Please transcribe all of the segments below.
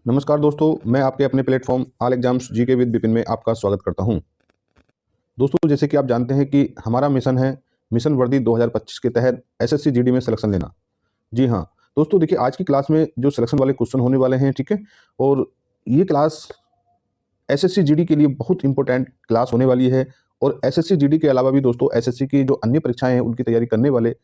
नमस्कार दोस्तों, मैं आपके अपने platform all exams GK with Vipin में आपका स्वागत करता हूं। दोस्तों, जैसे कि आप जानते हैं कि हमारा मिशन है मिशन वर्दी 2025 के तहत एसएससी जीडी में सिलेक्शन लेना। जी हाँ दोस्तों, देखिए आज की क्लास में जो सिलेक्शन वाले क्वेश्चन होने वाले हैं, ठीक है, और ये क्लास एसएससी जीडी के लिए बहुत इंपॉर्टेंट क्लास होने वाली है। और एसएससी जीडी के अलावा भी दोस्तों एसएससी की जो अन्य परीक्षाएं हैं उनकी तैयारी करने वाले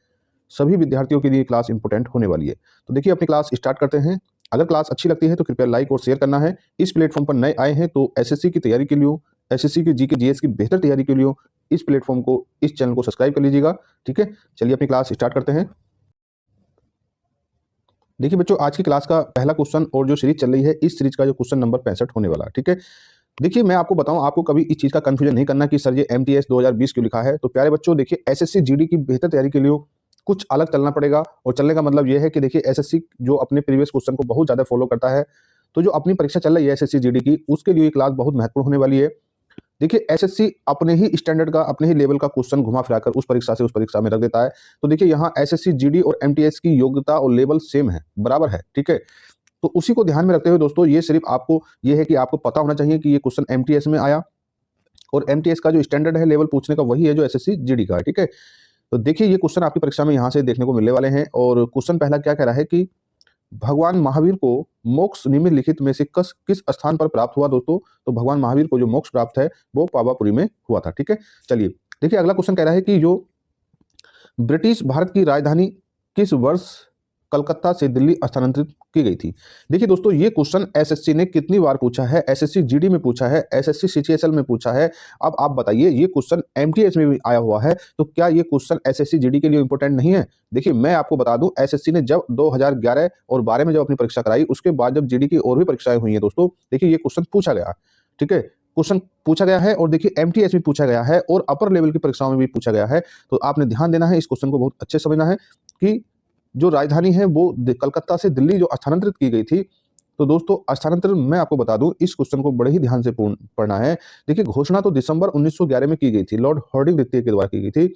सभी विद्यार्थियों के लिए क्लास इंपॉर्टेंट होने वाली है। तो देखिए अपनी क्लास स्टार्ट करते हैं। अगर क्लास अच्छी लगती है तो कृपया लाइक और शेयर करना है। इस प्लेटफॉर्म पर नए आए हैं तो एसएससी की तैयारी के लिए, एसएससी की जीके जीएस की बेहतर तैयारी के लिए इस प्लेटफॉर्म को, इस चैनल को सब्सक्राइब कर लीजिएगा। ठीक है, चलिए अपनी क्लास स्टार्ट करते हैं। देखिए बच्चों, आज की क्लास का पहला क्वेश्चन और जो सीरीज चल रही है, इस सीरीज का जो क्वेश्चन नंबर 65 होने वाला है। ठीक है, देखिए मैं आपको बताऊं, आपको कभी इस चीज का कंफ्यूजन नहीं करना कि सर ये एमटीएस 2020 क्यों लिखा है। तो प्यारे बच्चों, देखिए एसएससी जीडी की बेहतर तैयारी के लिए कुछ अलग चलना पड़ेगा। और चलने का मतलब ये है कि देखिए एसएससी जो अपने प्रीवियस क्वेश्चन को बहुत ज्यादा फॉलो करता है, तो जो अपनी परीक्षा चल रही है एसएससी जीडी की, उसके लिए क्लास बहुत महत्वपूर्ण होने वाली है। देखिए एसएससी अपने ही स्टैंडर्ड का, अपने ही लेवल का क्वेश्चन घुमा फिराकर उस परीक्षा से उस परीक्षा में रख देता है। तो देखिए यहाँ एसएससी जीडी और एमटीएस की योग्यता और लेवल सेम है, बराबर है। ठीक है, तो उसी को ध्यान में रखते हुए दोस्तों, ये सिर्फ आपको ये है कि आपको पता होना चाहिए कि ये क्वेश्चन एमटीएस में आया और एमटीएस का जो स्टैंडर्ड है लेवल पूछने का, वही है जो एसएससी जीडी का है। ठीक है, तो देखिए ये क्वेश्चन आपकी परीक्षा में यहाँ से देखने को मिलने वाले हैं। और क्वेश्चन पहला क्या कह रहा है कि भगवान महावीर को मोक्ष निम्नलिखित में से किस स्थान पर प्राप्त हुआ। दोस्तों, तो भगवान महावीर को जो मोक्ष प्राप्त है वो पावापुरी में हुआ था। ठीक है, चलिए देखिए अगला क्वेश्चन कह रहा है कि जो ब्रिटिश भारत की राजधानी किस वर्ष कलकत्ता से दिल्ली स्थानांतरित की गई थी। देखिए दोस्तों, ये क्वेश्चन एसएससी ने कितनी बार पूछा है, एसएससी जीडी में पूछा है, एसएससी सीजीएसएल में पूछा है। अब आप बताइए, ये क्वेश्चन एमटीएस में भी आया हुआ है, तो क्या ये क्वेश्चन एसएससी जीडी के लिए इंपॉर्टेंट नहीं है। देखिए मैं आपको बता दूं, एसएससी ने जब 2011 और 12 में जब अपनी परीक्षा कराई, उसके बाद जब जीडी की और भी परीक्षाएं हुई हैं दोस्तों, देखिए ये क्वेश्चन पूछा गया। ठीक है, क्वेश्चन पूछा गया है और देखिए एमटीएस में पूछा गया है और अपर लेवल की परीक्षाओं में भी पूछा गया है। तो आपने ध्यान देना है, इस क्वेश्चन को बहुत अच्छे से समझना है कि जो राजधानी है वो कलकत्ता से दिल्ली जो स्थानांतरित की गई थी। तो दोस्तों स्थानांतरण मैं आपको बता दूं, इस क्वेश्चन को बड़े ही ध्यान से पढ़ना है। देखिए घोषणा तो दिसंबर 1911 में की गई थी, लॉर्ड हार्डिंग द्वितीय के द्वारा की गई थी,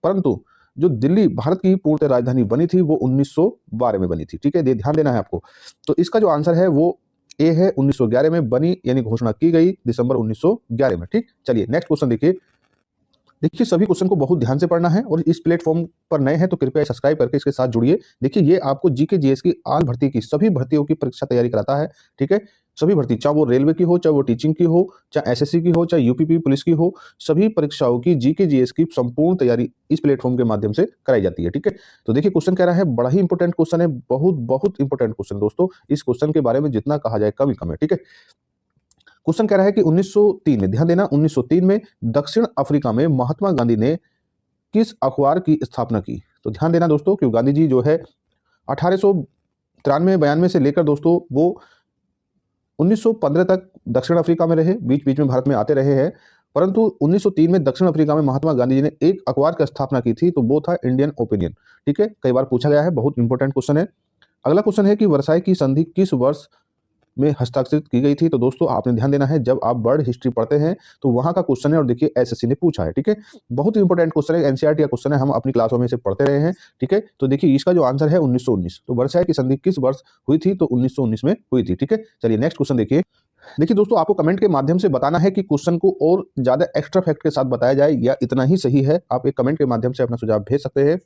परंतु जो दिल्ली भारत की पूर्ण राजधानी बनी थी वो 1912 में बनी थी। ठीक है, ये ध्यान देना है आपको। तो इसका जो आंसर है वो ए है, 1911 में बनी, यानी घोषणा की गई दिसंबर 1911 में। ठीक, चलिए नेक्स्ट क्वेश्चन देखिए। देखिए सभी क्वेश्चन को बहुत ध्यान से पढ़ना है और इस प्लेटफॉर्म पर नए हैं तो कृपया सब्सक्राइब करके इसके साथ जुड़िए। देखिए ये आपको जीके जीएस की आल भर्ती की सभी भर्तियों की परीक्षा तैयारी कराता है। ठीक है, सभी भर्ती, चाहे वो रेलवे की हो, चाहे वो टीचिंग की हो, चाहे एसएससी की हो, चाहे यूपीपी पुलिस की हो, सभी परीक्षाओं की जीके जीएस की संपूर्ण तैयारी इस प्लेटफॉर्म के माध्यम से कराई जाती है। ठीक है, तो देखिए क्वेश्चन कह रहा है, बड़ा ही इंपॉर्टेंट क्वेश्चन है, बहुत बहुत इंपॉर्टेंट क्वेश्चन दोस्तों। इस क्वेश्चन के बारे में जितना कहा जाए कम ही कम है। ठीक है, क्वेश्चन कह रहा है कि 1903 में, ध्यान देना, 1903 में दक्षिण अफ्रीका में महात्मा गांधी ने किस अखबार की स्थापना की। तो ध्यान देना दोस्तों, कि गांधी जी जो है 1893-92 से लेकर दोस्तों वो 1915 तक दक्षिण अफ्रीका में रहे, बीच बीच में भारत में आते रहे हैं, परंतु 1903 में दक्षिण अफ्रीका में महात्मा गांधी जी ने एक अखबार की स्थापना की थी, तो वो था इंडियन ओपिनियन। ठीक है, कई बार पूछा गया है, बहुत इंपॉर्टेंट क्वेश्चन है। अगला क्वेश्चन है कि वर्साई की संधि किस वर्ष में हस्ताक्षरित की गई थी। तो दोस्तों आपने ध्यान देना है, जब आप वर्ल्ड हिस्ट्री पढ़ते हैं तो वहां का क्वेश्चन है और देखिए एसएससी ने पूछा है। ठीक है, बहुत इंपॉर्टेंट क्वेश्चन है, एनसीईआरटी का क्वेश्चन है, हम अपनी क्लासों में से पढ़ते रहे हैं। ठीक है, तो देखिए इसका जो आंसर है 1919। तो वर्साई की संधि किस वर्ष हुई थी, तो 1919 में हुई थी। ठीक है, चलिए नेक्स्ट क्वेश्चन देखिए। देखिए दोस्तों, आपको कमेंट के माध्यम से बताना है कि क्वेश्चन को और ज्यादा एक्स्ट्रा फैक्ट के साथ बताया जाए या इतना ही सही है। आप एक कमेंट के माध्यम से अपना सुझाव भेज सकते हैं।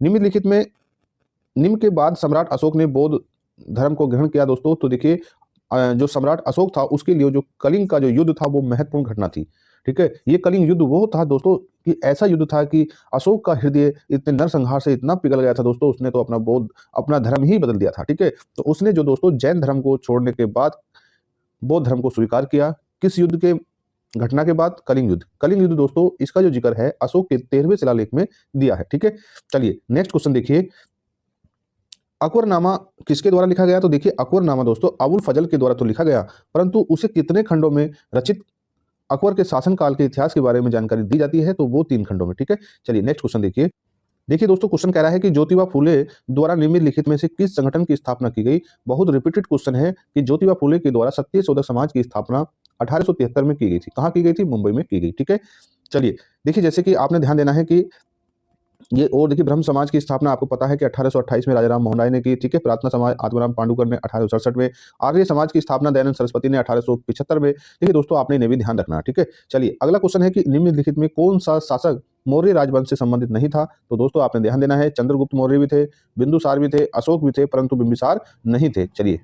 निम्नलिखित में निम्न के बाद सम्राट अशोक ने बौद्ध धर्म को ग्रहण किया। दोस्तों तो देखिए जो सम्राट अशोक था उसके लिए जो कलिंग का जो युद्ध था वो महत्वपूर्ण घटना थी। ठीक है, ये कलिंग युद्ध वो था दोस्तों कि ऐसा युद्ध था कि अशोक का हृदय इतने नरसंहार से इतना पिघल गया था दोस्तों, उसने तो अपना धर्म ही बदल दिया था। ठीक है, तो उसने जो दोस्तों जैन धर्म को छोड़ने के बाद बौद्ध धर्म को स्वीकार किया। किस युद्ध के घटना के बाद? कलिंग युद्ध। कलिंग युद्ध दोस्तों, इसका जो जिक्र है अशोक के 13वें शिलालेख में दिया है। ठीक है, चलिए नेक्स्ट क्वेश्चन देखिए। अकबरनामा किसके द्वारा लिखा गया? तो देखिए अकबरनामा दोस्तों अबुल फजल के द्वारा तो लिखा गया, परंतु उसे कितने खंडों में रचित अकबर के शासनकाल के इतिहास के बारे में जानकारी दी जाती है, तो वो 3 खंडों में। ठीक है, चलिए नेक्स्ट क्वेश्चन देखिए। देखिए दोस्तों क्वेश्चन कह रहा है कि ज्योतिबा फूले द्वारा निम्नलिखित में से किस संगठन की स्थापना की गई। बहुत रिपीटेड क्वेश्चन है कि ज्योतिबा फूले के द्वारा सत्य शोधक समाज की स्थापना 1873 में की गई थी। कहाँ की गई थी? मुंबई में की गई। ठीक है, चलिए देखिए जैसे कि आपने ध्यान देना है कि ये और देखिए ब्रह्म समाज की स्थापना आपको पता है कि 1828 में राजा राम मोहन राय ने की, ठीक है। प्रार्थना समाज आत्माराम पांडुकर ने 1867 में। आर्य समाज की स्थापना दयानंद सरस्वती ने 1875 में। देखिए दोस्तों, आपने इन्हें भी ध्यान रखना है, ठीक है। चलिए अगला क्वेश्चन है कि निम्नलिखित में कौन सा शासक मौर्य राजवंश से संबंधित नहीं था। तो दोस्तों आपने ध्यान देना है, चंद्रगुप्त मौर्य भी थे, बिंदुसार भी थे, अशोक भी थे, परंतु बिंबिसार नहीं थे। चलिए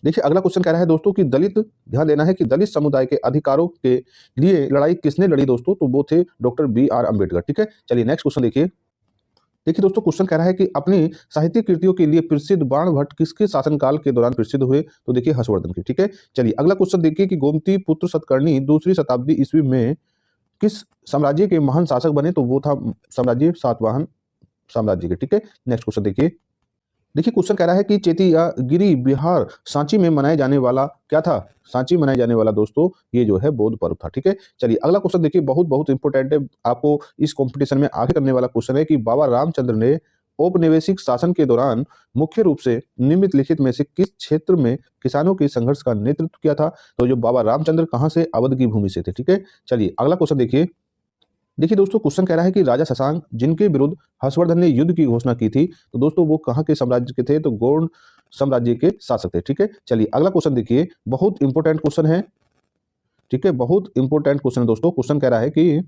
देखिए अगला क्वेश्चन कह रहा है दोस्तों कि दलित, ध्यान देना है कि दलित समुदाय के अधिकारों के लिए लड़ाई किसने लड़ी दोस्तों। तो वो थे डॉक्टर BR अम्बेडकर, ठीक है। चलिए नेक्स्ट क्वेश्चन देखिए। देखिए दोस्तों, क्वेश्चन कह रहा है कि अपनी साहित्यिक कृतियों के लिए प्रसिद्ध बाणभट्ट किसके शासनकाल के दौरान प्रसिद्ध हुए। तो देखिए हर्षवर्धन के, ठीक है। चलिए अगला क्वेश्चन देखिए कि गोमती पुत्र सतकर्णी दूसरी शताब्दी ईस्वी में किस साम्राज्य के महान शासक बने। तो वो था साम्राज्य सातवाहन साम्राज्य के, ठीक है। नेक्स्ट क्वेश्चन देखिए। देखिए क्वेश्चन कह रहा है कि चेतिया गिरी बिहार सांची में मनाए जाने वाला क्या था। सांची मनाए जाने वाला दोस्तों ये जो है बौद्ध पर्व था, ठीक है। चलिए अगला क्वेश्चन देखिए, बहुत बहुत इंपॉर्टेंट है, आपको इस कंपटीशन में आगे करने वाला क्वेश्चन है कि बाबा रामचंद्र ने औपनिवेशिक शासन के दौरान मुख्य रूप से निम्नलिखित में से किस क्षेत्र में किसानों के संघर्ष का नेतृत्व किया था। तो जो बाबा रामचंद्र कहाँ से, अवध की भूमि से थे, ठीक है। चलिए अगला क्वेश्चन देखिए। देखिए दोस्तों, क्वेश्चन कह रहा है कि राजा शशांक जिनके विरुद्ध हर्षवर्धन ने युद्ध की घोषणा की थी, तो दोस्तों वो कहाँ के साम्राज्य के थे। तो गौड़ साम्राज्य के शासक थे, ठीक है। चलिए अगला क्वेश्चन देखिए, बहुत इंपॉर्टेंट क्वेश्चन है, ठीक है, बहुत इंपॉर्टेंट क्वेश्चन है दोस्तों। क्वेश्चन कह रहा है कि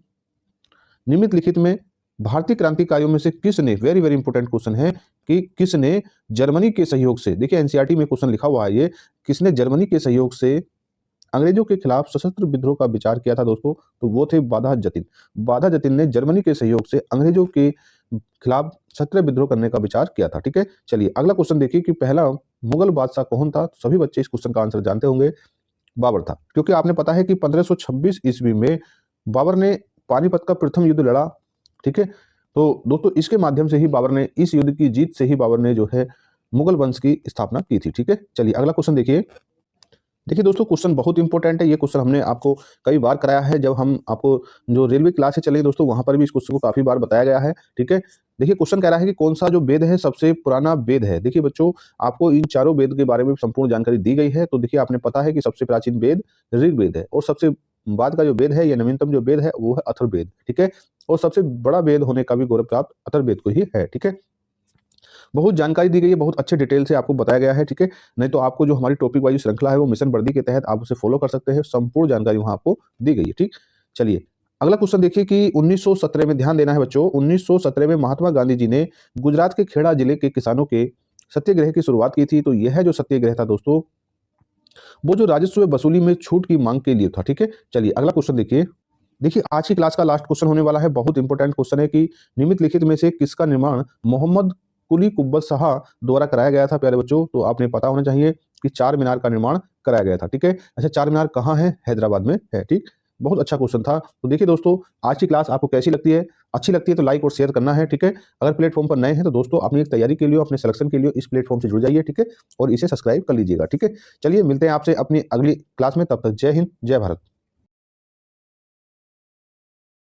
निम्नलिखित में भारतीय क्रांतिकारियों में से किसने, वेरी वेरी इंपॉर्टेंट क्वेश्चन है, कि किसने जर्मनी के सहयोग से, देखिए एनसीईआरटी में क्वेश्चन लिखा हुआ है ये, किसने जर्मनी के सहयोग से अंग्रेजों के खिलाफ सशस्त्र विद्रोह का विचार किया था दोस्तों। तो वो थे बाधा जतिन। बाधा जतिन ने जर्मनी के सहयोग से अंग्रेजों के खिलाफ सत्य विद्रोह करने का विचार किया था, ठीक है। चलिए अगला क्वेश्चन देखिए कि पहला मुगल बादशाह कौन था। तो सभी बच्चे इस क्वेश्चन का आंसर जानते होंगे, बाबर था। क्योंकि आपने पता है कि 1526 ईस्वी में बाबर ने पानीपत का प्रथम युद्ध लड़ा, ठीक है। तो दोस्तों इसके माध्यम से ही बाबर ने, इस युद्ध की जीत से ही बाबर ने जो है मुगल वंश की स्थापना की थी, ठीक है। चलिए अगला क्वेश्चन देखिए। देखिए दोस्तों, क्वेश्चन बहुत इंपॉर्टेंट है। ये क्वेश्चन हमने आपको कई बार कराया है, जब हम आपको जो रेलवे क्लास से चले दोस्तों वहां पर भी इस क्वेश्चन को काफी बार बताया गया है, ठीक है। देखिए क्वेश्चन कह रहा है कि कौन सा जो वेद है सबसे पुराना वेद है। देखिए बच्चों, आपको इन चारों वेद के बारे में संपूर्ण जानकारी दी गई है। तो देखिए आपने पता है कि सबसे प्राचीन वेद ऋग्वेद है, और सबसे बाद का जो वेद है या नवीनतम जो वेद है वो है अथर्ववेद, ठीक है। और सबसे बड़ा वेद होने का भी गौरव प्राप्त अथर्ववेद को ही है, ठीक है। बहुत जानकारी दी गई है, बहुत अच्छे डिटेल से आपको बताया गया है, ठीक है। नहीं तो आपको जो हमारी टॉपिक वाइज श्रृंखला है वो मिशन वर्दी के तहत आप उसे फॉलो कर सकते हैं, संपूर्ण जानकारी वहां आपको दी गई है, ठीक। चलिए अगला क्वेश्चन देखिए कि 1917 में, ध्यान देना है बच्चों, 1917 में महात्मा गांधी जी ने गुजरात के खेड़ा जिले के किसानों के सत्याग्रह की शुरुआत की थी। तो यह जो सत्याग्रह था दोस्तों, वो जो राजस्व वसूली में छूट की मांग के लिए था, ठीक है। चलिए अगला क्वेश्चन देखिए। देखिए आज की क्लास का लास्ट क्वेश्चन होने वाला है, बहुत इंपॉर्टेंट क्वेश्चन है कि निम्नलिखित में से किसका निर्माण मोहम्मद कुली कुब्बत शाह द्वारा कराया गया था। प्यारे बच्चों, तो आपने पता होना चाहिए कि चार मीनार का निर्माण कराया गया था, ठीक है। अच्छा, चार मीनार कहाँ है, हैदराबाद में है, ठीक। बहुत अच्छा क्वेश्चन था। तो देखिए दोस्तों, आज की क्लास आपको कैसी लगती है, अच्छी लगती है तो लाइक और शेयर करना है, ठीक है। अगर प्लेटफॉर्म पर नए हैं तो दोस्तों अपनी एक तैयारी के लिए, अपने सिलेक्शन के लिए इस प्लेटफॉर्म से जुड़ जाइए, ठीक है, और इसे सब्सक्राइब कर लीजिएगा, ठीक है। चलिए मिलते हैं आपसे अपनी अगली क्लास में, तब तक जय हिंद जय भारत।